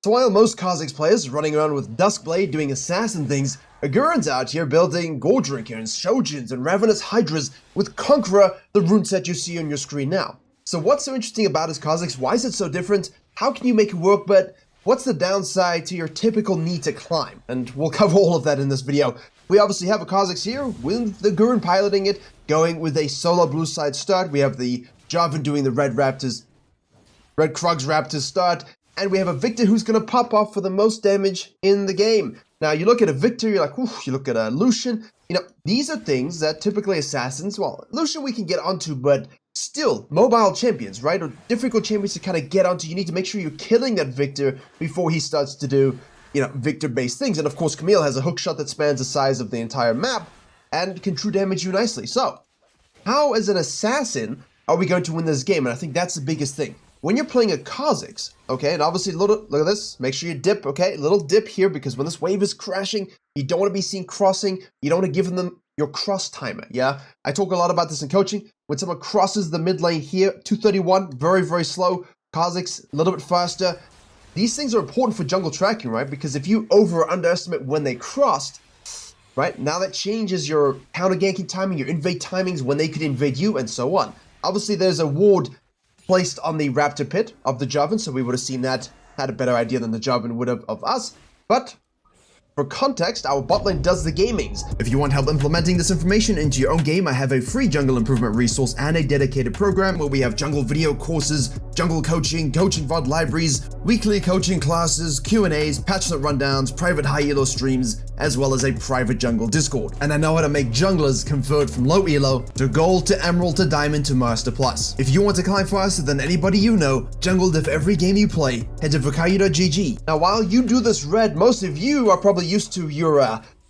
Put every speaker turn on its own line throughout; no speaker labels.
So while most KHA'ZIX players are running around with Duskblade doing assassin things, AGURIN's out here building Goldrinkers, Shojins, and Ravenous Hydras with Conqueror, the rune set you see on your screen now. So what's so interesting about his KHA'ZIX? Why is it so different? How can you make it work? But what's the downside to your typical need to climb? And we'll cover all of that in this video. We obviously have a KHA'ZIX here with the AGURIN piloting it, going with a solo blue side start. We have the Jarvan doing the Red Krugs Raptors start. And we have a Victor who's going to pop off for the most damage in the game. Now, you look at a Victor, you're like, oof, you look at a Lucian. You know, these are things that typically assassins, well, Lucian we can get onto, but still, mobile champions, right? Or difficult champions to kind of get onto. You need to make sure you're killing that Victor before he starts to do, you know, Victor-based things. And of course, Camille has a hook shot that spans the size of the entire map and can true damage you nicely. So, how as an assassin are we going to win this game? And I think that's the biggest thing. When you're playing a KHA'ZIX, okay, and obviously, look at this, make sure you dip, okay, a little dip here, because when this wave is crashing, you don't want to be seen crossing, you don't want to give them your cross timer, yeah? I talk a lot about this in coaching. When someone crosses the mid lane here, 231, very, very slow, KHA'ZIX, a little bit faster. These things are important for jungle tracking, right? Because if you over or underestimate when they crossed, right, now that changes your counter ganking timing, your invade timings, when they could invade you, and so on. Obviously, there's a ward placed on the Raptor pit of the Jarvan, so we would have seen that, had a better idea than the Jarvan would have of us. But for context, our bot lane does the gamings. If you want help implementing this information into your own game, I have a free jungle improvement resource and a dedicated program where we have jungle video courses, jungle coaching VOD libraries, weekly coaching classes, Q&As, patch note rundowns, private high elo streams, as well as a private jungle Discord. And I know how to make junglers convert from low elo to gold to emerald to diamond to master plus. If you want to climb faster than anybody you know, jungle diff every game you play, head to Virkayu.gg. Now while you do this red, most of you are probably used to your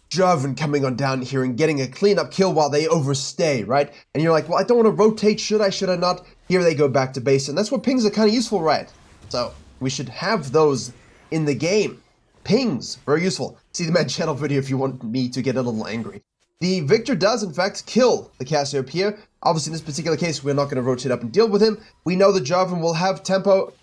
Jarvan coming on down here and getting a cleanup kill while they overstay, right? And you're like, well, I don't want to rotate, should I not? Here they go back to base, and that's where pings are kind of useful, right? So we should have those in the game. Pings, very useful. See the main channel video if you want me to get a little angry. The Victor does, in fact, kill the Cassiopeia here. Obviously, in this particular case, we're not going to rotate up and deal with him. We know the Jarvan will have tempo.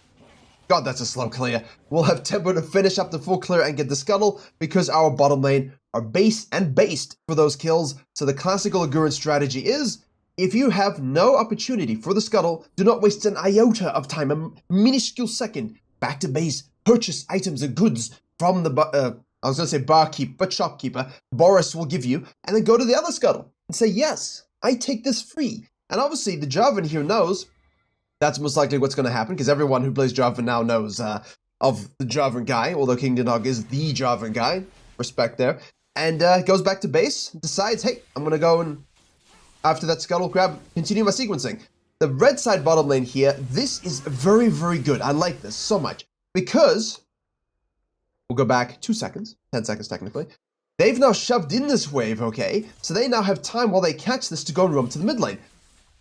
God, that's a slow clear. We'll have tempo to finish up the full clear and get the scuttle because our bottom lane are base and based for those kills. So the classical AGURIN strategy is, if you have no opportunity for the scuttle, do not waste an iota of time, a minuscule second, back to base, purchase items and goods from the, I was going to say barkeep, but shopkeeper, Boris will give you, and then go to the other scuttle and say, yes, I take this free. And obviously the Jarvan here knows that's most likely what's going to happen, because everyone who plays Jarvan now knows of the Jarvan guy, although King Dog is the Jarvan guy, respect there, and goes back to base, decides, hey, I'm going to go and, after that scuttle grab, continue my sequencing. The red side bottom lane here, this is very, very good. I like this so much, because we'll go back 2 seconds, 10 seconds technically. They've now shoved in this wave, okay? So they now have time while they catch this to go and roam to the mid lane.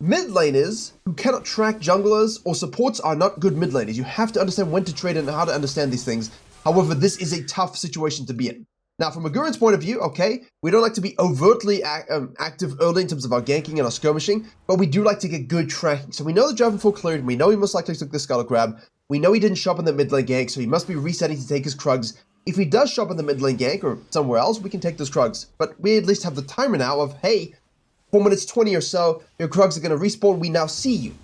Mid laners who cannot track junglers or supports are not good mid laners. You have to understand when to trade and how to understand these things. However, this is a tough situation to be in. Now, from AGURIN's point of view, okay, we don't like to be overtly active early in terms of our ganking and our skirmishing, but we do like to get good tracking. So we know the Jarvan full cleared, we know he most likely took the scuttle grab, we know he didn't show up in the mid lane gank, so he must be resetting to take his Krugs. If he does show up in the mid lane gank or somewhere else, we can take those Krugs. But we at least have the timer now of, hey, 4 minutes 20 or so, your Krugs are going to respawn, we now see you.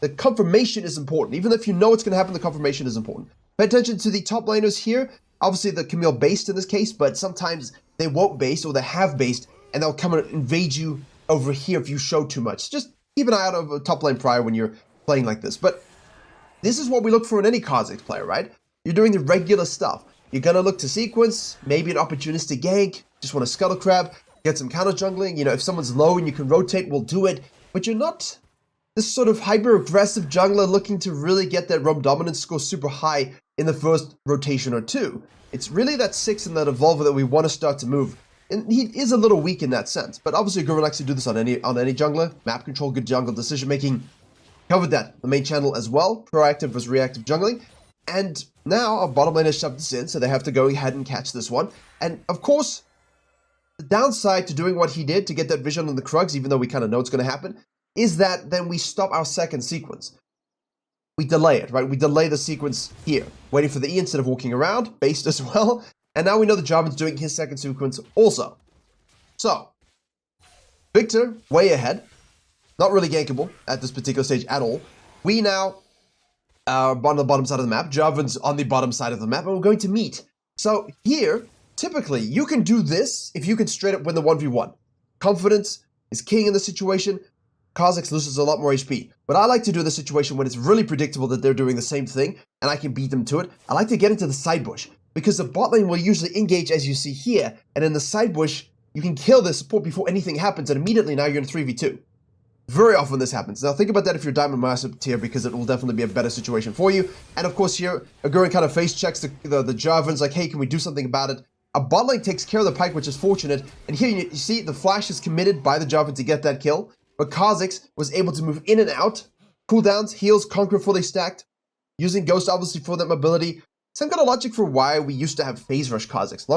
The confirmation is important. Even if you know what's going to happen, the confirmation is important. Pay attention to the top laners here. Obviously, the Camille based in this case, but sometimes they won't base or they have based, and they'll come and invade you over here if you show too much. Just keep an eye out of a top lane prior when you're playing like this. But this is what we look for in any KHA'ZIX player, right? You're doing the regular stuff. You're going to look to sequence, maybe an opportunistic gank, just want to scuttle crab, get some counter jungling. You know, if someone's low and you can rotate, we'll do it. But you're not this sort of hyper-aggressive jungler looking to really get that roam dominance score super high in the first rotation or two. It's really that 6 and that evolver that we want to start to move. And he is a little weak in that sense. But obviously, AGURIN likes to do this on any jungler. Map control, good jungle decision making. Covered that. The main channel as well. Proactive versus reactive jungling. And now our bottom lane has shoved this in, so they have to go ahead and catch this one. And of course, the downside to doing what he did to get that vision on the Krugs, even though we kind of know it's going to happen, is that then we stop our second sequence. we delay it, right? We delay the sequence here, waiting for the E instead of walking around, based as well. And now we know the Jarvan's doing his second sequence also. So, Victor, way ahead. Not really gankable at this particular stage at all. We now are on the bottom side of the map. Jarvan's on the bottom side of the map, and we're going to meet. So here, typically, you can do this if you can straight up win the 1v1. Confidence is king in the situation. KHA'ZIX loses a lot more HP. But I like to do the situation when it's really predictable that they're doing the same thing, and I can beat them to it. I like to get into the side bush, because the bot lane will usually engage as you see here, and in the side bush, you can kill the support before anything happens, and immediately now you're in 3v2. Very often this happens. Now think about that if you're Diamond Master tier, because it will definitely be a better situation for you. And of course here, AGURIN kind of face checks the Jarvan's like, hey, can we do something about it? A bot lane takes care of the Pyke, which is fortunate. And here you see the flash is committed by the Jarvan to get that kill. But KHA'ZIX was able to move in and out. Cooldowns, heals, Conqueror fully stacked. Using Ghost obviously for that mobility. Same kind of logic for why we used to have Phase Rush KHA'ZIX.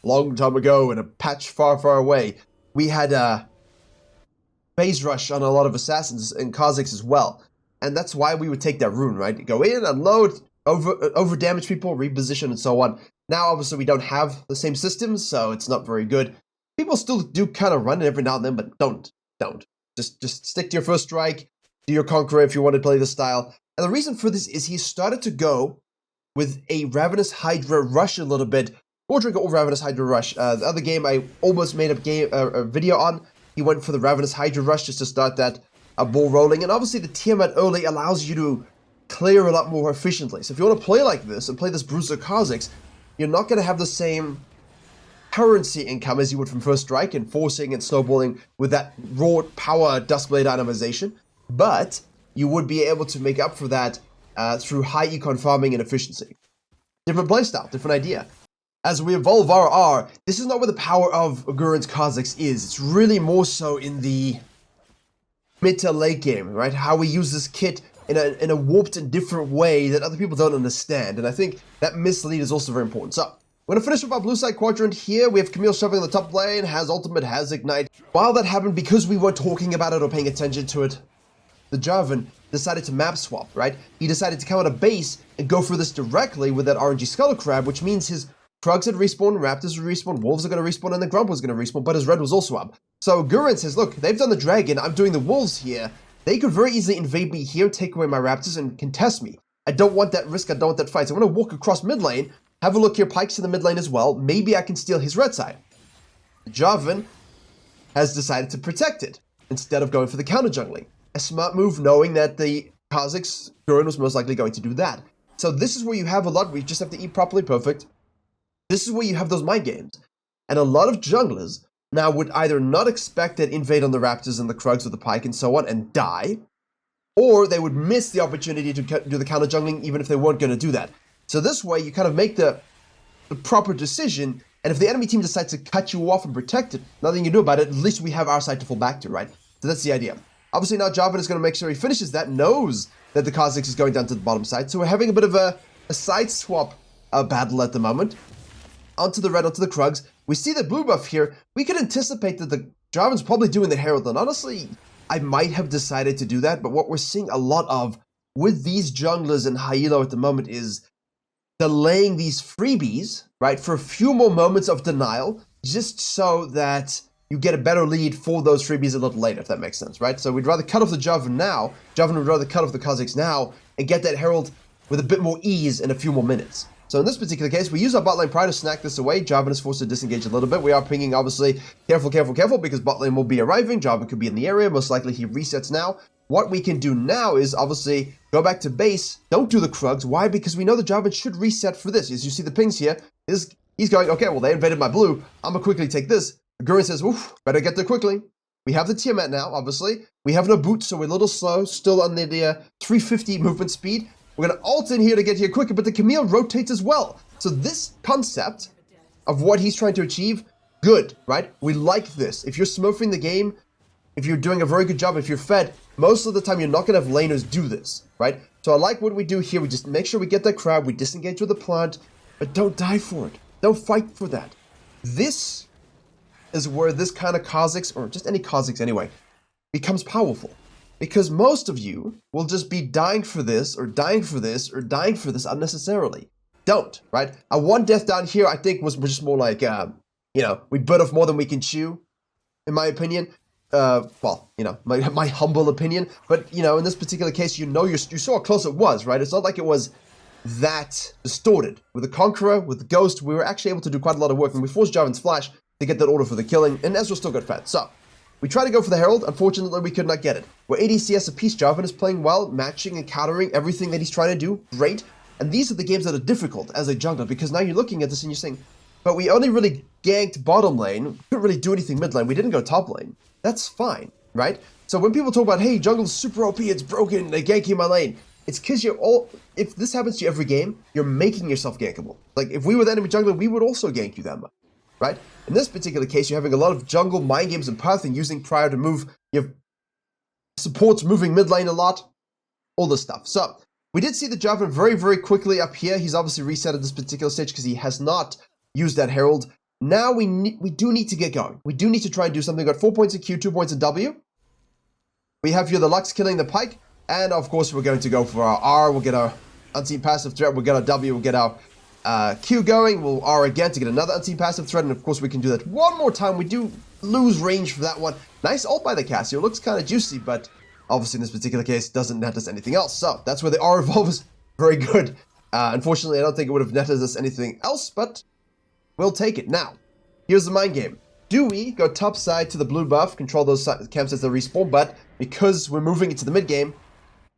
Long time ago in a patch far, far away. We had Phase Rush on a lot of Assassins and KHA'ZIX as well. And that's why we would take that rune, right? Go in, unload, over damage people, reposition, and so on. Now, obviously, we don't have the same systems, so it's not very good. People still do kind of run it every now and then, but don't. Just stick to your first strike, do your Conqueror if you want to play the style. And the reason for this is he started to go with a Ravenous Hydra rush a little bit. Goldrinker or Ravenous Hydra rush. The other game I almost made a video on. He went for the Ravenous Hydra rush just to start that ball rolling. And obviously the Tiamat early allows you to clear a lot more efficiently. So if you want to play like this and play this Bruiser KHA'ZIX, you're not going to have the same currency income as you would from First Strike and forcing and snowballing with that raw power Duskblade dynamization. But you would be able to make up for that through high econ farming and efficiency. Different playstyle, different idea. As we evolve our R, this is not where the power of AGURIN's KHA'ZIX is. It's really more so in the mid to late game, right? How we use this kit in a warped and different way that other people don't understand. And I think that mislead is also very important. So, we're going to finish with our blue side quadrant here. We have Camille shoving in the top lane, has ultimate, has ignite. While that happened, because we weren't talking about it or paying attention to it, the Jarvan decided to map swap, right? He decided to come out of base and go for this directly with that RNG Skull Crab, which means his Krugs had respawned, Raptors would respawn, Wolves are going to respawn, and the Grump was going to respawn, but his red was also up. So AGURIN says, look, they've done the Dragon, I'm doing the Wolves here. They could very easily invade me here, take away my Raptors, and contest me. I don't want that risk, I don't want that fight. So I'm going to walk across mid lane, have a look here, Pyke's in the mid lane as well. Maybe I can steal his red side. Jarvan has decided to protect it, instead of going for the counter jungling. A smart move, knowing that the KHA'ZIX AGURIN was most likely going to do that. So this is where you have a lot, we just have to eat properly perfect. This is where you have those mind games. And a lot of junglers now would either not expect that invade on the Raptors and the Krugs or the Pyke and so on and die, or they would miss the opportunity to do the counter jungling even if they weren't going to do that. So this way you kind of make the proper decision, and if the enemy team decides to cut you off and protect it, nothing you can do about it, at least we have our side to fall back to, right? So that's the idea. Obviously now Jarvan is going to make sure he finishes that, knows that the KHA'ZIX is going down to the bottom side, so we're having a bit of a side swap battle at the moment. Onto the red, onto the Krugs. We see the blue buff here. We could anticipate that the Jarvan's probably doing the Herald, and honestly, I might have decided to do that, but what we're seeing a lot of with these junglers in high elo at the moment is delaying these freebies, right, for a few more moments of denial, just so that you get a better lead for those freebies a little later, if that makes sense, right? So we'd rather cut off the Jarvan now, Jarvan would rather cut off the KHA'ZIX now, and get that Herald with a bit more ease in a few more minutes. So in this particular case, we use our bot lane prior to snack this away. Jarvan is forced to disengage a little bit. We are pinging, obviously, careful, because bot lane will be arriving. Jarvan could be in the area. Most likely he resets now. What we can do now is, obviously, go back to base. Don't do the Krugs. Why? Because we know the Jarvan should reset for this. As you see the pings here, he's going, okay, well, they invaded my blue. I'm going to quickly take this. AGURIN says, oof, better get there quickly. We have the Tiamat now, obviously. We have no boot, so we're a little slow. Still on the 350 movement speed. We're going to ult in here to get here quicker, but the Camille rotates as well. So this concept of what he's trying to achieve, good, right? We like this. If you're smurfing the game, if you're doing a very good job, if you're fed, most of the time you're not going to have laners do this, right? So I like what we do here. We just make sure we get that crab, we disengage with the plant, but don't die for it. Don't fight for that. This is where this kind of KHA'ZIX, or just any KHA'ZIX anyway, becomes powerful. Because most of you will just be dying for this, or dying for this, or dying for this unnecessarily. Don't, right? A one death down here, I think, was just more like, you know, we bit off more than we can chew, in my opinion. Well, you know, my humble opinion. But, you know, in this particular case, you saw how close it was, right? It's not like it was that distorted. With the Conqueror, with the Ghost, we were actually able to do quite a lot of work, and we forced Jarvan's Flash to get that order for the killing, and Ezreal still got fed. So, we tried to go for the Herald. Unfortunately, we could not get it. We're ADCS apiece. Jarvan is playing well, matching and countering everything that he's trying to do. Great. And these are the games that are difficult as a jungler, because now you're looking at this and you're saying, but we only really ganked bottom lane. We couldn't really do anything mid lane. We didn't go top lane. That's fine, right? So when people talk about, hey, jungle's super OP, it's broken, they ganking my lane, it's because if this happens to you every game, you're making yourself gankable. Like, if we were the enemy jungler, we would also gank you that much, right? In this particular case, you're having a lot of jungle mind games and pathing using prior to move. You have supports moving mid lane a lot, all this stuff. So, we did see the Jarvan very, very quickly up here. He's obviously reset at this particular stage because he has not used that Herald. Now we do need to get going. We do need to try and do something. We've got 4 points in Q, 2 points in W. We have here the Lux killing the Pike. And of course, we're going to go for our R. We'll get our unseen passive threat. We'll get our W. We'll get our Q going. We'll R again to get another unseen passive threat. And of course, we can do that one more time. We do lose range for that one. Nice ult by the Cassio. Looks kind of juicy, but obviously in this particular case, doesn't net us anything else. So that's where the R evolve is very good. Unfortunately, I don't think it would have netted us anything else, but we'll take it. Now, here's the mind game. Do we go top side to the blue buff, control those camps as they respawn, but because we're moving into the mid game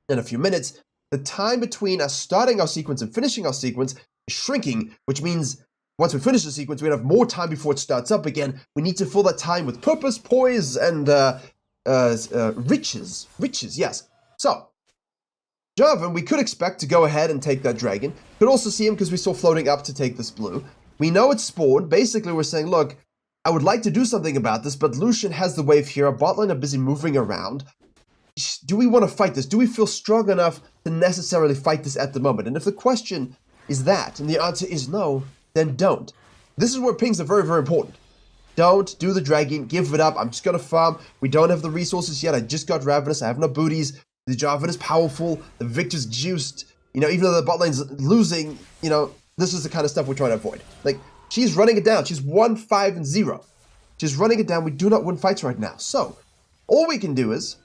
in a few minutes, the time between us starting our sequence and finishing our sequence is shrinking, which means once we finish the sequence, we have more time before it starts up again. We need to fill that time with purpose, poise, and riches. Riches, yes. So, Jarvan, we could expect to go ahead and take that dragon. Could also see him because we saw floating up to take this blue. We know it's spawned. Basically, we're saying, look, I would like to do something about this, but Lucian has the wave here. Our bot lane are busy moving around. Do we want to fight this? Do we feel strong enough to necessarily fight this at the moment? And if the question is that, and the answer is no, then don't. This is where pings are very, very important. Don't do the dragon. Give it up. I'm just going to farm. We don't have the resources yet. I just got Ravenous. I have no booties. The Jarvan is powerful. The Victor's juiced. You know, even though the bot lane's losing, you know, this is the kind of stuff we're trying to avoid. Like, she's running it down. She's 1-5-0. She's running it down. We do not win fights right now. So, all we can do is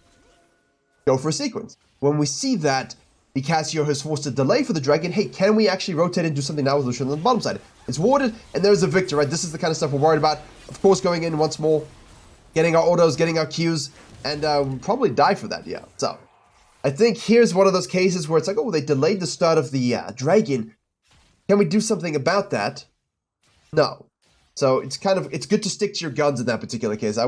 go for a sequence. When we see that the Cassio has forced a delay for the dragon, hey, can we actually rotate and do something now with Lucian on the bottom side? It's warded, and there's a Victor, right? This is the kind of stuff we're worried about. Of course, going in once more, getting our autos, getting our Qs, and we'll probably die for that, yeah. So, I think here's one of those cases where it's like, oh, they delayed the start of the dragon. Can we do something about that? No. So, it's good to stick to your guns in that particular case. I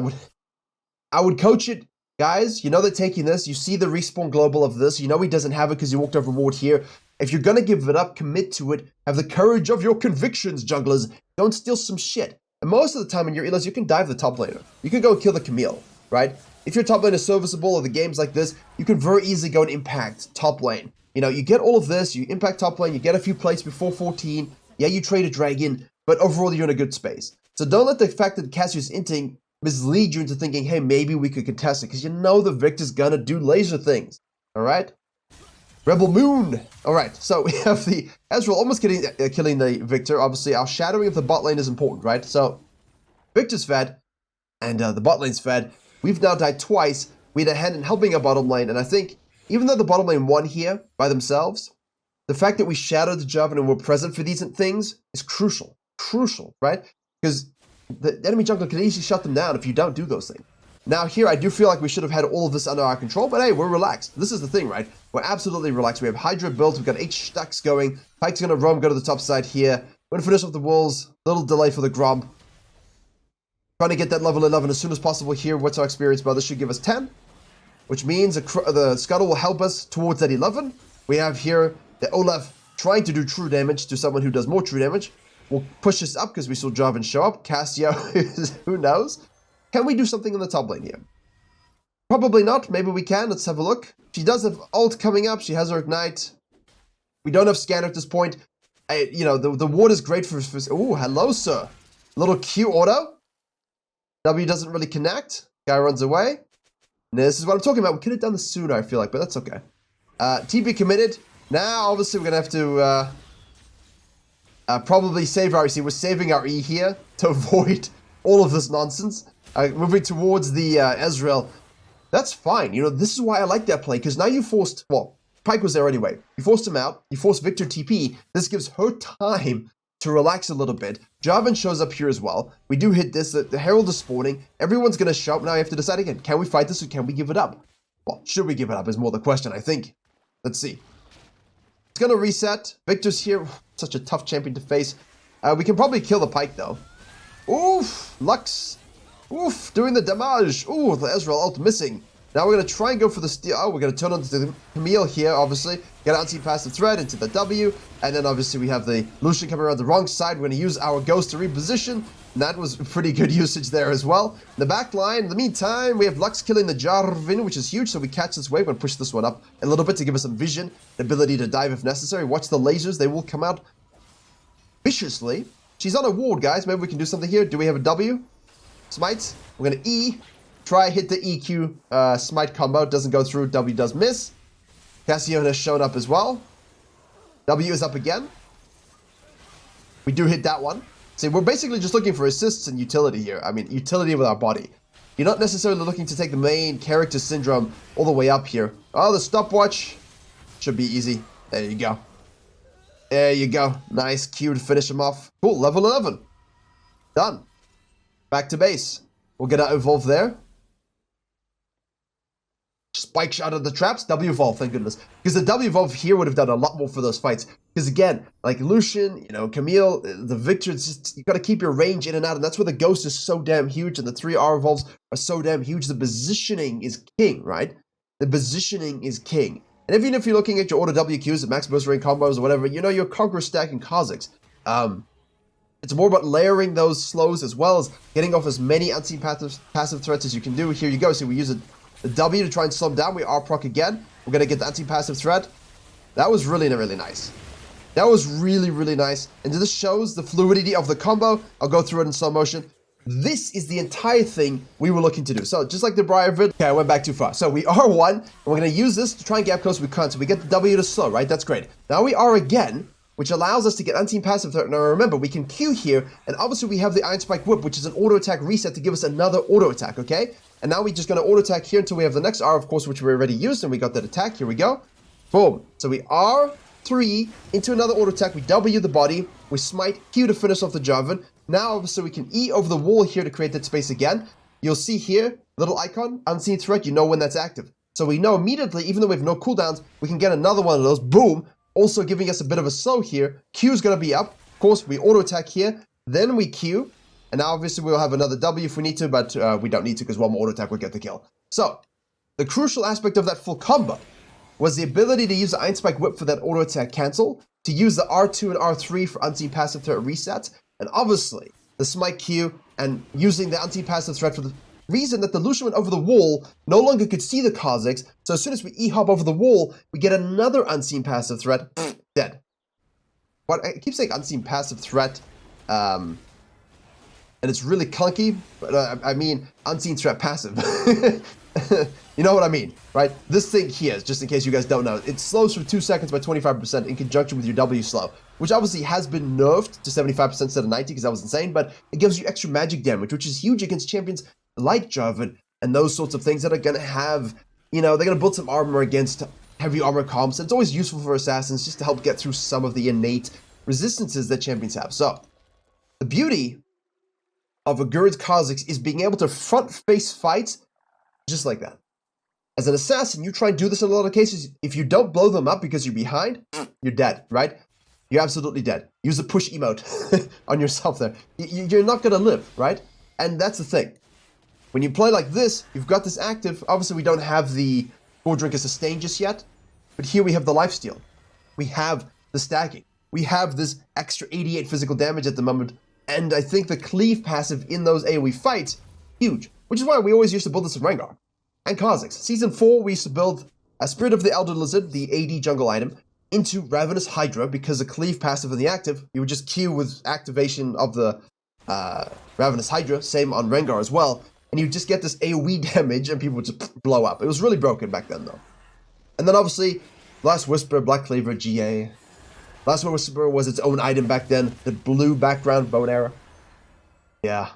would coach it. Guys, you know they're taking this. You see the respawn global of this. You know he doesn't have it because he walked over ward here. If you're going to give it up, commit to it. Have the courage of your convictions, junglers. Don't steal some shit. And most of the time in your elos, you can dive the top laner. You can go and kill the Camille, right? If your top lane is serviceable or the games like this, you can very easily go and impact top lane. You know, you get all of this, you impact top lane, you get a few plays before 14. Yeah, you trade a dragon, but overall you're in a good space. So don't let the fact that Cassius inting mislead you into thinking, hey, maybe we could contest it, because you know the Victor's gonna do laser things, all right? Rebel Moon. All right, so we have the Ezreal almost killing the Victor. Obviously, our shadowing of the bot lane is important, right? So Victor's fed, and the bot lane's fed. We've now died twice. We had a hand in helping our bottom lane, and I think even though the bottom lane won here by themselves, the fact that we shadowed the Jarvan and were present for these things is crucial. Crucial, right? Because the enemy jungler can easily shut them down if you don't do those things. Now here, I do feel like we should have had all of this under our control, but hey, we're relaxed. This is the thing, right? We're absolutely relaxed. We have Hydra built, we've got 8 stacks going. Pike's gonna roam, go to the top side here. We're gonna finish off the walls. Little delay for the Grom. Trying to get that level 11 as soon as possible here. What's our experience bar? This should give us 10, which means the Scuttle will help us towards that 11. We have here the Olaf trying to do true damage to someone who does more true damage. We'll push this up because we saw Jarvan show up. Cassio, who knows? Can we do something in the top lane here? Probably not. Maybe we can. Let's have a look. She does have ult coming up. She has her Ignite. We don't have Scanner at this point. You know, the ward is great for... Ooh, hello, sir. Little Q auto. W doesn't really connect. Guy runs away. This is what I'm talking about. We could have done this sooner, I feel like, but that's okay. TP committed. Now, obviously, we're going to have to probably save our... See, we're saving our E here to avoid all of this nonsense. Moving towards the Ezreal. That's fine. You know, this is why I like that play, because now you forced... Well, Pyke was there anyway. You forced him out. You forced Victor TP. This gives her time to relax a little bit. Jarvan shows up here as well. We do hit this. The Herald is spawning. Everyone's going to shout. Now I have to decide again. Can we fight this or can we give it up? Well, should we give it up is more the question, I think. Let's see. It's going to reset. Victor's here. Such a tough champion to face. We can probably kill the Pyke, though. Oof. Lux. Oof. Doing the damage. Ooh, the Ezreal ult missing. Now we're going to try and go for the steal. Oh, we're going to turn on the Camille here, obviously. Get an anti-passive threat into the W. And then, obviously, we have the Lucian coming around the wrong side. We're going to use our Ghost to reposition. And that was pretty good usage there as well. In the back line, in the meantime, we have Lux killing the Jarvan, which is huge. So we catch this wave. We're going to push this one up a little bit to give us some vision. The ability to dive if necessary. Watch the lasers. They will come out viciously. She's on a ward, guys. Maybe we can do something here. Do we have a W? Smite. We're going to E. Try hit the EQ smite combo. Doesn't go through. W does miss. Cassian has shown up as well. W is up again. We do hit that one. See, we're basically just looking for assists and utility here. I mean, utility with our body. You're not necessarily looking to take the main character syndrome all the way up here. Oh, the stopwatch should be easy. There you go. There you go. Nice Q to finish him off. Cool. Level 11. Done. Back to base. We'll get our evolve there. Spike shot of the traps, W evolve, thank goodness. Because the W evolve here would have done a lot more for those fights. Because again, like Lucian, you know, Camille, the Victor, it's just, you got to keep your range in and out. And that's where the Ghost is so damn huge. And the 3R evolves are so damn huge. The positioning is king, right? The positioning is king. And even if you're looking at your auto WQs, the max burst range combos or whatever, you know, your Conqueror stack and KHA'ZIX. It's more about layering those slows as well as getting off as many anti-passive threats as you can do. Here you go. So we use the W to try and slow him down. We R proc again. We're going to get the anti-passive threat. That was really, really nice. That was really, really nice. And this shows the fluidity of the combo. I'll go through it in slow motion. This is the entire thing we were looking to do. So just like the Briar vid. Okay, I went back too far. So we R1, and we're going to use this to try and get close we can. So we get the W to slow, right? That's great. Now we R again, which allows us to get anti-passive threat. Now remember, we can Q here, and obviously we have the Iron Spike Whip, which is an auto attack reset to give us another auto attack, okay? And now we're just going to auto attack here until we have the next R, of course, which we already used, and we got that attack. Here we go. Boom. So we R3 into another auto attack. We W the body. We smite Q to finish off the Jarvan. Now, obviously, we can E over the wall here to create that space again. You'll see here, little icon, unseen threat. You know when that's active. So we know immediately, even though we have no cooldowns, we can get another one of those. Boom. Also giving us a bit of a slow here. Q is going to be up. Of course, we auto attack here. Then we Q. And now, obviously, we'll have another W if we need to, but we don't need to because one more auto attack will get the kill. So, the crucial aspect of that full combo was the ability to use the Iron Spike Whip for that auto attack cancel, to use the R2 and R3 for unseen passive threat resets, and obviously, the Smite Q and using the unseen passive threat for the reason that the Lucian went over the wall no longer could see the KHA'ZIX, so as soon as we E-hop over the wall, we get another unseen passive threat, dead. What I keep saying unseen passive threat, and it's really clunky, but I mean unseen threat passive. You know what I mean, right? This thing here, just in case you guys don't know, it slows for 2 seconds by 25% in conjunction with your W slow, which obviously has been nerfed to 75% instead of 90 because that was insane, but it gives you extra magic damage, which is huge against champions like Jarvan and those sorts of things that are going to have, you know, they're going to build some armor against heavy armor comps. And it's always useful for assassins just to help get through some of the innate resistances that champions have. So, the beauty of AGURIN's KHA'ZIX is being able to front-face fights just like that. As an assassin, you try and do this in a lot of cases. If you don't blow them up because you're behind, you're dead, right? You're absolutely dead. Use a push emote on yourself there. You're not going to live, right? And that's the thing. When you play like this, you've got this active. Obviously, we don't have the Drinker sustain just yet, but here we have the lifesteal. We have the stacking. We have this extra 88 physical damage at the moment. And I think the cleave passive in those AoE fights, huge. Which is why we always used to build this in Rengar. And KHA'ZIX. Season 4, we used to build a Spirit of the Elder Lizard, the AD jungle item, into Ravenous Hydra, because the cleave passive in the active, you would just Q with activation of the Ravenous Hydra, same on Rengar as well. and you just get this AoE damage, and people would just blow up. It was really broken back then, though. And then, obviously, Last Whisper, Black Cleaver, GA. Last Whisper was its own item back then. The blue background bow and arrow. Yeah,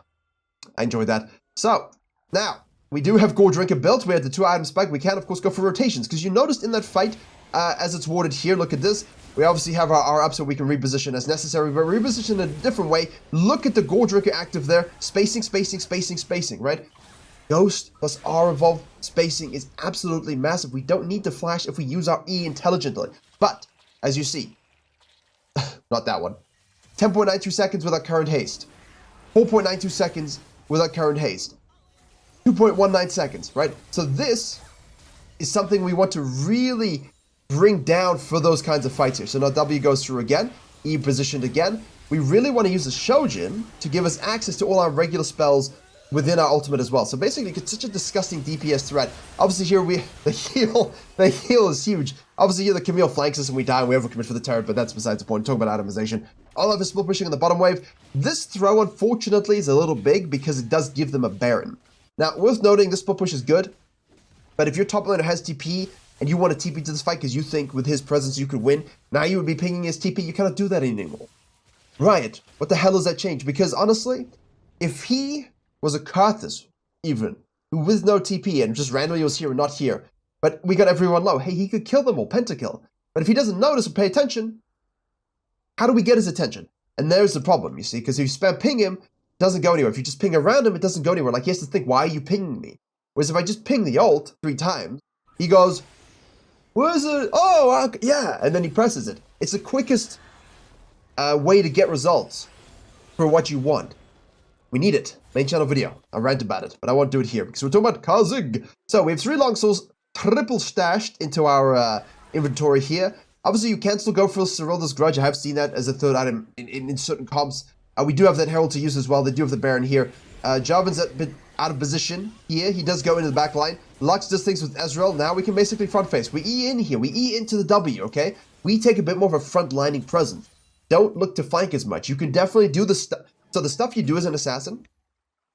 I enjoyed that. So, now, we do have Gore Drinker built. We had the 2 item spike. We can, of course, go for rotations, because you noticed in that fight, as it's warded here, look at this. We obviously have our R up so we can reposition as necessary, but reposition in a different way. Look at the Gore Drinker active there. Spacing, spacing, spacing, spacing, right? Ghost plus R evolve spacing is absolutely massive. We don't need to flash if we use our E intelligently. But, as you see, not that one. 10.92 seconds without current haste. 4.92 seconds without current haste. 2.19 seconds, right? So this is something we want to really bring down for those kinds of fights here. So now W goes through again, E positioned again. We really want to use the Shojin to give us access to all our regular spells within our ultimate as well. So basically, it's such a disgusting DPS threat. Obviously here the heal is huge. Obviously here the Camille flanks us and we die and we overcommit for the turret, but that's besides the point. Talk about itemization. All of his split pushing on the bottom wave. This throw, unfortunately, is a little big because it does give them a Baron. Now, worth noting, this split push is good, but if your top laner has TP and you want to TP to this fight because you think with his presence you could win, now you would be pinging his TP. You cannot do that anymore. Riot, what the hell does that change? Because honestly, if he was a Karthus, even, who with no TP and just randomly was here and not here, but we got everyone low, hey, he could kill them all, pentakill. But if he doesn't notice or pay attention, how do we get his attention? And there's the problem, you see, because if you spam ping him, it doesn't go anywhere. If you just ping around him, it doesn't go anywhere. Like, he has to think, why are you pinging me? Whereas if I just ping the ult 3 times, he goes, where's it? Oh, yeah, and then he presses it. It's the quickest way to get results for what you want. We need it. Main channel video. I rant about it, but I won't do it here because we're talking about KHA'ZIX. So we have 3 longswords triple stashed into our inventory here. Obviously, you can still go for Cyrilda's Grudge. I have seen that as a 3rd item in certain comps. We do have that Herald to use as well. They do have the Baron here. Jarvan's a bit out of position here. He does go into the back line. Lux does things with Ezreal. Now we can basically front face. We E in here. We E into the W, okay? We take a bit more of a front-lining presence. Don't look to flank as much. You can definitely do the stuff. So the stuff you do as an assassin,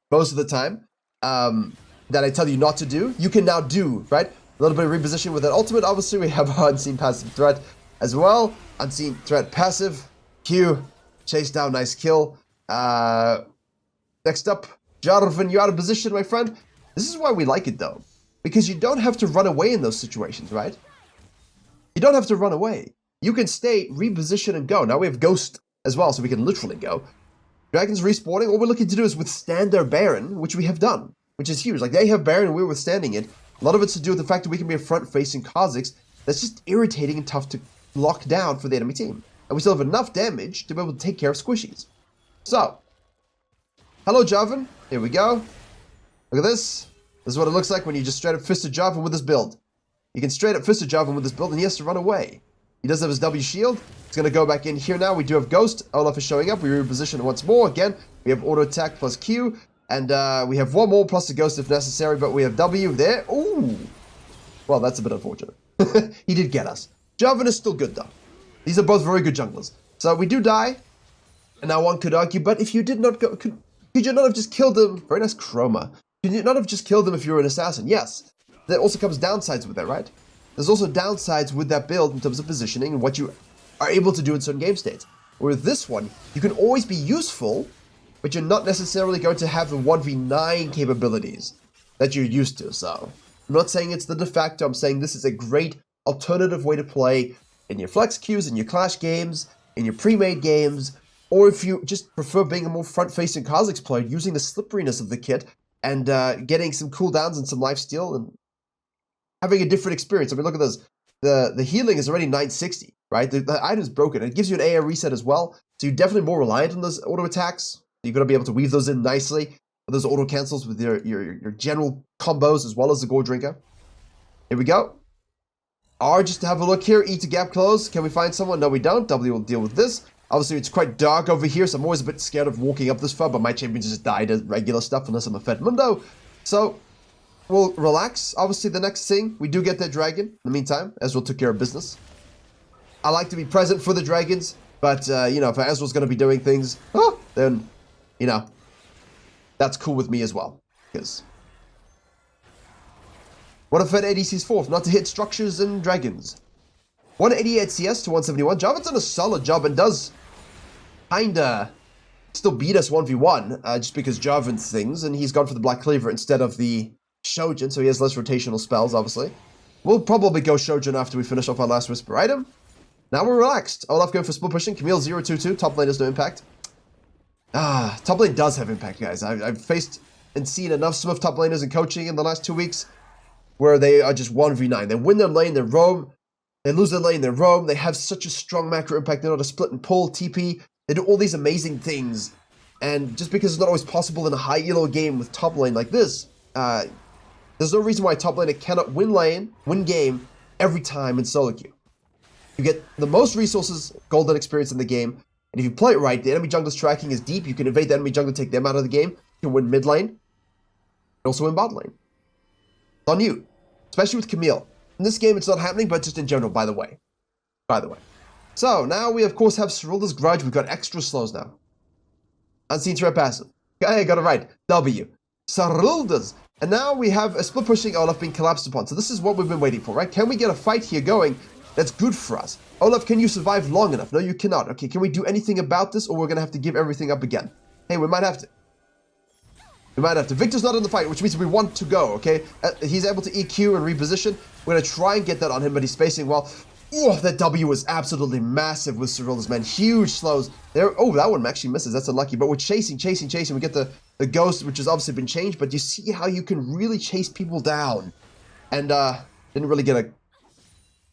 most of the time, that I tell you not to do, you can now do, right? A little bit of reposition with that ultimate. Obviously, we have our Unseen Passive Threat as well. Unseen Threat Passive. Q. Chase down. Nice kill. Next up, Jarvan, you're out of position, my friend. This is why we like it, though. Because you don't have to run away in those situations, right? You don't have to run away. You can stay, reposition, and go. Now we have Ghost as well, so we can literally go. Dragons respawning. All we're looking to do is withstand their Baron, which we have done, which is huge. Like, they have Baron and we're withstanding it. A lot of it's to do with the fact that we can be a front-facing KHA'ZIX that's just irritating and tough to lock down for the enemy team. And we still have enough damage to be able to take care of squishies. So, hello, Jarvan. Here we go. Look at this. This is what it looks like when you just straight up fisted Jarvan with this build. You can straight up fist Jarvan with this build, and he has to run away. He does have his W shield. He's going to go back in here now. We do have Ghost. Olaf is showing up. We reposition once more. Again, we have auto attack plus Q. And we have one more plus the Ghost if necessary, but we have W there. Ooh. Well, that's a bit unfortunate. He did get us. Jarvan is still good, though. These are both very good junglers. So we do die. And now one could argue, but if you did not go... Could you not have just killed them? Very nice chroma. Could you not have just killed them if you were an assassin? Yes. There also comes downsides with that, right? There's also downsides with that build in terms of positioning and what you are able to do in certain game states. With this one, you can always be useful, but you're not necessarily going to have the 1v9 capabilities that you're used to. So, I'm not saying it's the de facto, I'm saying this is a great alternative way to play in your flex queues, in your clash games, in your pre-made games, or if you just prefer being a more front-facing KHA'ZIX player, using the slipperiness of the kit and getting some cooldowns and some lifesteal and having a different experience. I mean, look at this. The healing is already 960, right? The item is broken. It gives you an AA reset as well, so you're definitely more reliant on those auto attacks. You're going to be able to weave those in nicely. Those auto cancels with your general combos as well as the Gore Drinker. Here we go. R, just to have a look here. E to gap close. Can we find someone? No, we don't. W will deal with this. Obviously, it's quite dark over here, so I'm always a bit scared of walking up this far, but my champions just died as regular stuff unless I'm a Fed Mundo. So, we'll relax. Obviously, the next thing, we do get that dragon. In the meantime, Ezreal took care of business. I like to be present for the dragons, but, you know, if Ezreal's going to be doing things, then, you know, that's cool with me as well. Because One of Fed ADC's fourth, not to hit structures and dragons. 188 CS to 171. Jarvan's done a solid job and does kinda still beat us 1v1, just because Jarvan's things, and he's gone for the Black Cleaver instead of the Shojin, so he has less rotational spells, obviously. We'll probably go Shojin after we finish off our last Whisper item. Now we're relaxed. Olaf going for split pushing. Camille 0-2-2. Top lane has no impact. Top lane does have impact, guys. I've faced and seen enough Smith top laners in coaching in the last 2 weeks where they are just 1v9. They win their lane, they roam. They lose their lane, they roam. They have such a strong macro impact. They know how to split and pull, TP. They do all these amazing things. And just because it's not always possible in a high elo game with top lane like this, there's no reason why top laner cannot win game every time in solo queue. You get the most resources, golden experience in the game, and if you play it right, the enemy jungler's tracking is deep. You can invade the enemy jungler, take them out of the game. You can win mid lane, and also win bot lane. It's on you, especially with Camille. In this game, it's not happening, but just in general, by the way. So, now we, of course, have Cyrilda's Grudge. We've got extra slows now. Unseen threat passive. Okay, I got it right. W. Cyrilda's. And now we have a split pushing Olaf being collapsed upon. So this is what we've been waiting for, right? Can we get a fight here going that's good for us? Olaf, can you survive long enough? No, you cannot. Okay, can we do anything about this, or we're going to have to give everything up again? Hey, we might have to. Victor's not in the fight, which means we want to go, okay? He's able to EQ and reposition. We're going to try and get that on him, but he's spacing well. Oh, that W was absolutely massive with Cyrilda's, man. Huge slows. There. Oh, that one actually misses. That's unlucky. But we're chasing. We get the ghost, which has obviously been changed, but you see how you can really chase people down. And didn't really get a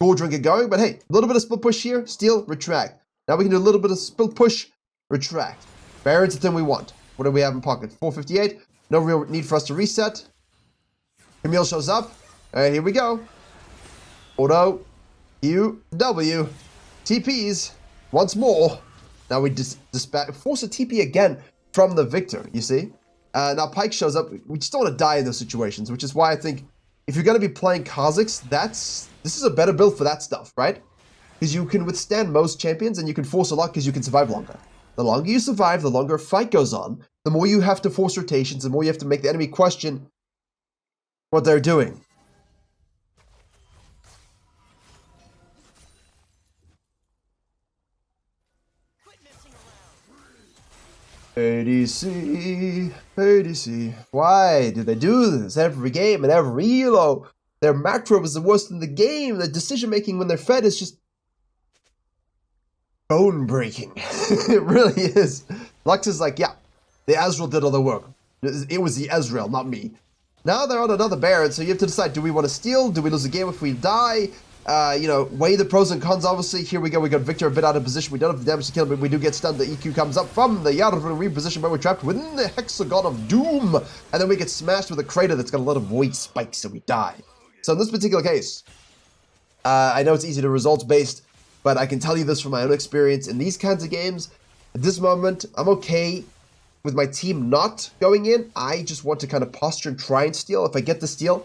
gold drinker going, but hey, a little bit of split push here, steal, retract. Now we can do a little bit of split push, retract. Baron's the thing we want. What do we have in pocket? 458. No real need for us to reset. Camille shows up. All right, here we go. Auto, Q, W, TPs, once more. Now we force a TP again from the Victor, you see? Now Pyke shows up. We just don't want to die in those situations, which is why I think if you're going to be playing KHA'ZIX, this is a better build for that stuff, right? Because you can withstand most champions and you can force a lot because you can survive longer. The longer you survive, the longer a fight goes on, the more you have to force rotations, the more you have to make the enemy question what they're doing. ADC, ADC. Why do they do this every game and every elo? Their macro is the worst in the game. The decision making when they're fed is just bone breaking. It really is. Lux is like, yeah, the Ezreal did all the work. It was the Ezreal, not me. Now they're on another Baron, so you have to decide, do we want to steal? Do we lose the game if we die? Weigh the pros and cons, obviously. Here we go. We got Victor a bit out of position. We don't have the damage to kill him, but we do get stunned. The EQ comes up from the Yarvan reposition, but we're trapped within the Hexagon of Doom. And then we get smashed with a crater that's got a lot of void spikes, so we die. So in this particular case, I know it's easy to results-based, but I can tell you this from my own experience. In these kinds of games, at this moment, I'm okay with my team not going in. I just want to kind of posture and try and steal. If I get the steal,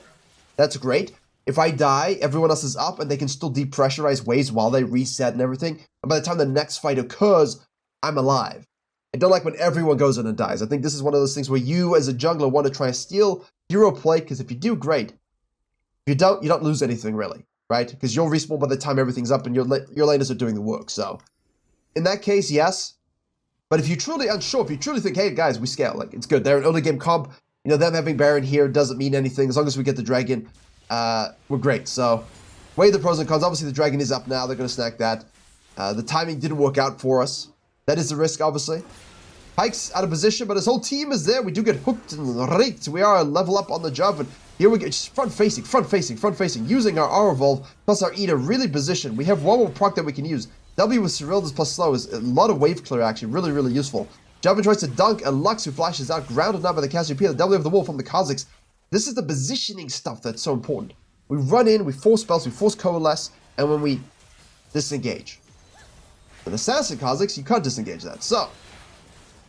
that's great. If I die, everyone else is up, and they can still depressurize waves while they reset and everything. And by the time the next fight occurs, I'm alive. I don't like when everyone goes in and dies. I think this is one of those things where you, as a jungler, want to try and steal hero play, because if you do, great. If you don't lose anything, really, right? Because you'll respawn by the time everything's up, and your laners are doing the work. So, in that case, yes. But if you're truly unsure, if you truly think, hey, guys, we scale, like, it's good. They're an early game comp. You know, them having Baron here doesn't mean anything. As long as we get the dragon, we're great. So, weigh the pros and cons. Obviously, the dragon is up now. They're going to snack that. The timing didn't work out for us. That is the risk, obviously. Pyke's out of position, but his whole team is there. We do get hooked and raked. We are a level up on the job, and here we go. Just front facing, using our R Evolve plus our E to really position. We have one more proc that we can use. W with Cyrilda's plus slow is a lot of wave clear, actually. Really, really useful. Jarvan tries to dunk, and Lux, who flashes out, grounded now by the Cassiopeia. The W of the Wolf from the KHA'ZIX. This is the positioning stuff that's so important. We run in, we force spells, we force coalesce, and when we disengage. With Assassin KHA'ZIX, you can't disengage that. So,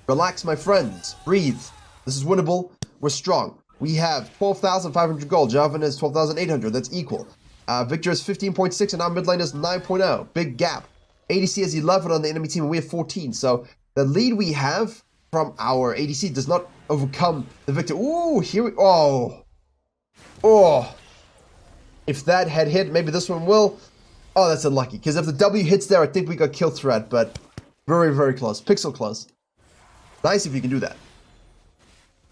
relax, my friends. Breathe. This is winnable. We're strong. We have 12,500 gold. Jarvan is 12,800. That's equal. Victor is 15.6, and our mid lane is 9.0. Big gap. ADC has 11 on the enemy team, and we have 14. So, the lead we have from our ADC does not overcome the Victor. Ooh, here we... Oh. If that had hit, maybe this one will. Oh, that's unlucky. Because if the W hits there, I think we got kill threat, but very, very close. Pixel close. Nice if you can do that.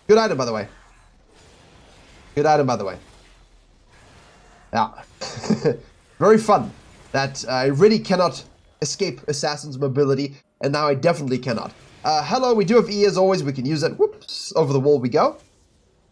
Good item, by the way. Good item, by the way. Yeah. Very fun. That I really cannot escape Assassin's mobility, and now I definitely cannot. Hello, we do have E as always. We can use it. Whoops. Over the wall we go.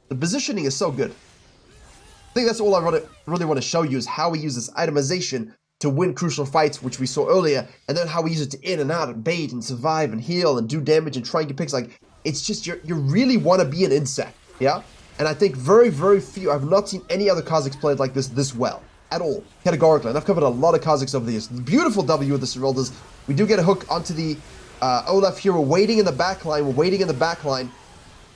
The positioning is so good. I think that's all I really want to show you is how we use this itemization to win crucial fights, which we saw earlier, and then how we use it to in and out and bait and survive and heal and do damage and try and get picks. Like, it's just, you really want to be an insect, yeah? And I think very, very few, I've not seen any other KHA'ZIX played like this well, at all, categorically. And I've covered a lot of KHA'ZIX over the years. Beautiful W with the Seryldas. We do get a hook onto the Olaf here. We're waiting in the back line. We're waiting in the back line.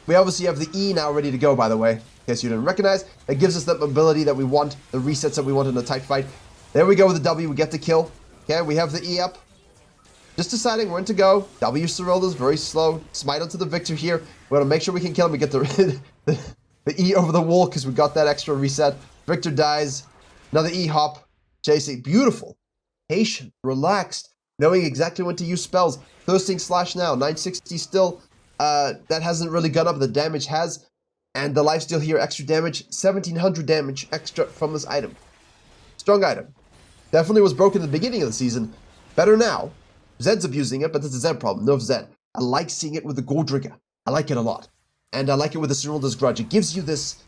We obviously have the E now ready to go, by the way, in case you didn't recognize. It gives us that mobility that we want, the resets that we want in a tight fight. There we go with the W. We get the kill. Okay, we have the E up. Just deciding when to go. W Seryldas, very slow. Smite onto the Victor here. We want to make sure we can kill him. We get the E over the wall because we got that extra reset. Victor dies. Another E hop. Chasing. Beautiful. Patient. Relaxed. Knowing exactly when to use spells. Thirsting Slash now. 960 still. That hasn't really gone up. The damage has. And the lifesteal here. Extra damage. 1700 damage extra from this item. Strong item. Definitely was broken in the beginning of the season. Better now. Zed's abusing it, but that's a Zed problem. No Zed. I like seeing it with the Gordrigger. I like it a lot. And I like it with the Serylda's Grudge. It gives you this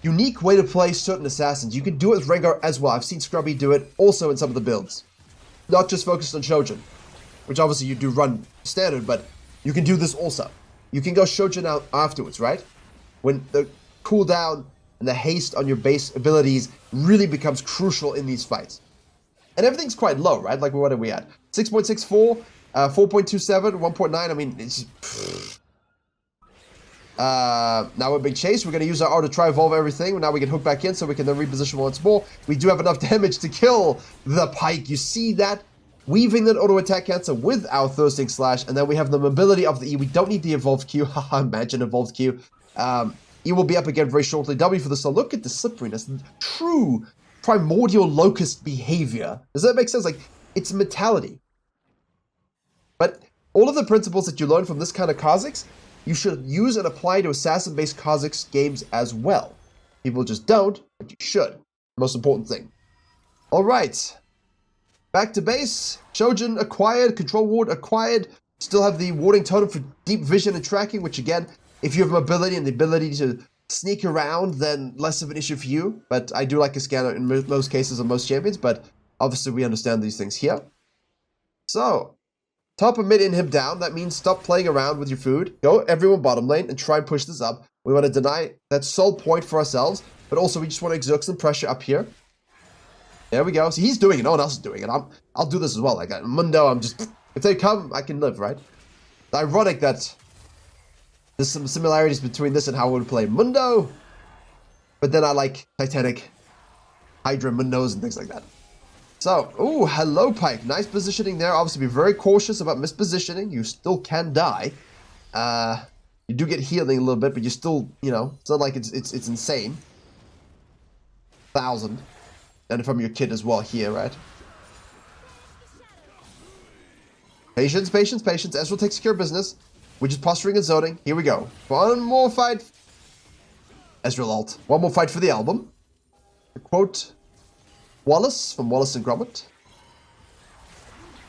unique way to play certain assassins. You can do it with Rengar as well. I've seen Scrubby do it also in some of the builds. Not just focused on Shojin, which obviously you do run standard, but you can do this also. You can go Shojin out afterwards, right? When the cooldown and the haste on your base abilities really becomes crucial in these fights. And everything's quite low, right? Like, what are we at? 6.64, 4.27, 1.9. I mean, it's just... now we're big chase. We're going to use our R to try evolve everything. Now we can hook back in so we can then reposition once more. We do have enough damage to kill the Pike. You see that? Weaving that auto attack cancel with our Thirsting Slash. And then we have the mobility of the E. We don't need the evolved Q. Haha, imagine evolved Q. E will be up again very shortly. W for the slow. Look at the slipperiness. True primordial locust behavior. Does that make sense? Like, it's mentality. But all of the principles that you learn from this kind of KHA'ZIX, you should use and apply to assassin-based KHA'ZIX games as well. People just don't, but you should. Most important thing. Alright. Back to base. Shojin acquired. Control ward acquired. Still have the warding totem for deep vision and tracking, which again, if you have mobility and the ability to sneak around, then less of an issue for you. But I do like a scanner in most cases of most champions, but obviously we understand these things here. So, top and mid inhib down. That means stop playing around with your food. Go everyone bottom lane and try and push this up. We want to deny that soul point for ourselves, but also we just want to exert some pressure up here. There we go. See, he's doing it. No one else is doing it. I'll do this as well. Like, Mundo, I'm just... If they come, I can live, right? It's ironic that there's some similarities between this and how I would play Mundo, but then I like Titanic, Hydra, Mundos, and things like that. So, ooh, hello, Pike. Nice positioning there. Obviously, be very cautious about mispositioning. You still can die. You do get healing a little bit, but you still, you know, it's not like it's insane. 1,000. And from your kid as well here, right? Patience, patience, patience. Ezreal takes care of business. We're just posturing and zoning. Here we go. One more fight. Ezreal ult. One more fight for the album. A quote Wallace from Wallace and Gromit.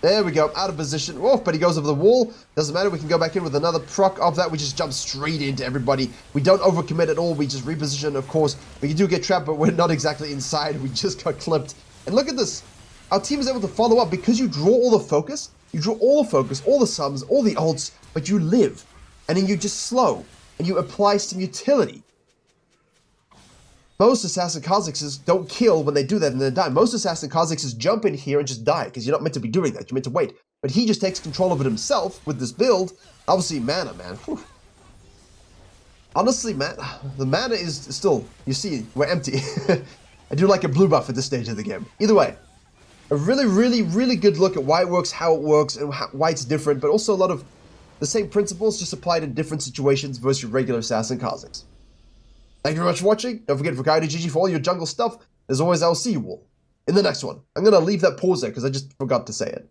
There we go. Out of position. Oh, but he goes over the wall. Doesn't matter. We can go back in with another proc of that. We just jump straight into everybody. We don't overcommit at all. We just reposition, of course. We do get trapped, but we're not exactly inside. We just got clipped. And look at this. Our team is able to follow up because you draw all the focus. You draw all the focus, all the sums, all the ults, but you live. And then you just slow. And you apply some utility. Most Assassin KHA'ZIXs don't kill when they do that and then die. Most Assassin KHA'ZIXs jump in here and just die, because you're not meant to be doing that. You're meant to wait. But he just takes control of it himself with this build. Obviously, mana, man. Whew. Honestly, man, the mana is still, you see, we're empty. I do like a blue buff at this stage of the game. Either way, a really, really, really good look at why it works, how it works, and why it's different, but also a lot of the same principles just applied in different situations versus your regular Assassin KHA'ZIX. Thank you very much for watching. Don't forget Virkayu GG for all your jungle stuff. As always, I'll see you all in the next one. I'm gonna leave that pause there because I just forgot to say it.